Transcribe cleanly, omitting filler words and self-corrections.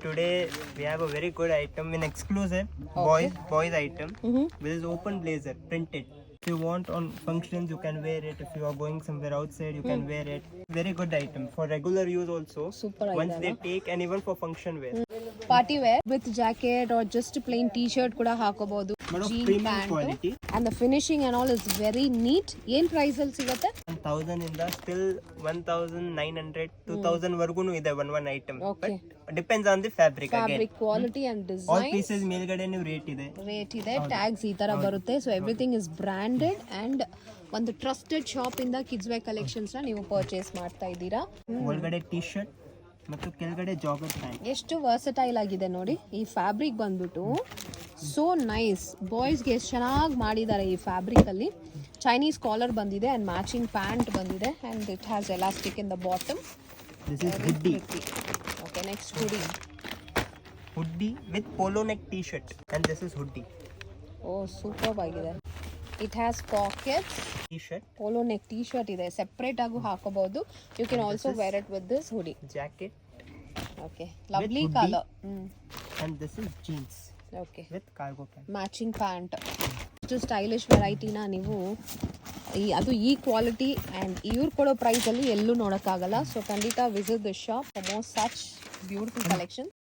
Today we have a very good item in exclusive boys item. This is open blazer printed. If you want on functions, you can wear it. If you are going somewhere outside, you can wear it. Very good item for regular use also. Super Once they take, and even for function wear. Party wear with jacket or just plain T shirt ಕೂಡ ಹಾಕೋಬಹುದು. But of premium quality. And the finishing and all is very neat. ಏನ್ price ಅಲ್ಲಿ ಸಿಗುತ್ತೆ? 1000 ಇಂದ still 1900 2000 ವರ್ಗುನು ಇದೆ one item. Okay. But depends on the fabric again. Fabric quality and All design. pieces ಮೇಲ್ಗಡೆ ನೀವು rate ಇದೆ. ರೇಟ್ ಇದೆ, tags ಈ ತರ ಬರುತ್ತೆ. So everything is branded and ಒಂದು ಟ್ರಸ್ಟೆಡ್ ಶಾಪ್ ಇಂದ ಕಿಡ್ಸ್ ವೇರ್ ಕಲೆಕ್ಷನ್ಸ್ ನ ನೀವು ಪರ್ಚೇಸ್ ಮಾಡ್ತಾ ಇದ್ದೀರಾ. ಒಳಗಡೆ ಟೀ ಶರ್ಟ್ ಮತ್ತು ಕೆಳಗಡೆ ಜಾಗರ್ ಪ್ಯಾಂಟ್. ಎಷ್ಟು ವರ್ಸಟೈಲ್ ಆಗಿದೆ ನೋಡಿ. ಈ ಫ್ಯಾಬ್ರಿಕ್ ಬಂದ್ಬಿಟ್ಟು ಸೋ ನೈಸ್. ಬಾಯ್ಸ್ಗೆ ಎಷ್ಟು ಚೆನ್ನಾಗಿ ಮಾಡಿದ್ದಾರೆ ಈ ಫ್ಯಾಬ್ರಿಕ್ ಅಲ್ಲಿ. ಚೈನೀಸ್ ಕಾಲರ್ ಬಂದಿದೆ ಅಂಡ್ ಮ್ಯಾಚಿಂಗ್ ಪ್ಯಾಂಟ್ ಬಂದಿದೆ and it has elastic in the bottom. This is hoodie. Okay, next ಹುಡಿ. Hoodie with polo neck t-shirt, and this is hoodie. ಓ ಸೂಪರ್ ಆಗಿದೆ. It has pockets. T-shirt, polo neck T shirt ಇದೆ, separate ಆಗು ಹಾಕೋಬಹುದು. You can also wear it with this hoodie. jacket, okay, lovely hoodie. Colour. and this is jeans okay, with cargo pant. Matching pant. ಇಷ್ಟು stylish ವೆರೈಟಿನ ನೀವು ಅದು ಈ quality and ಇವ್ರು ಕೊಡೋ ಪ್ರೈಸಲ್ಲಿ ಎಲ್ಲೂ ನೋಡೋಕ್ಕಾಗಲ್ಲ. ಸೊ ಖಂಡಿತ visit the shop for more such beautiful collection.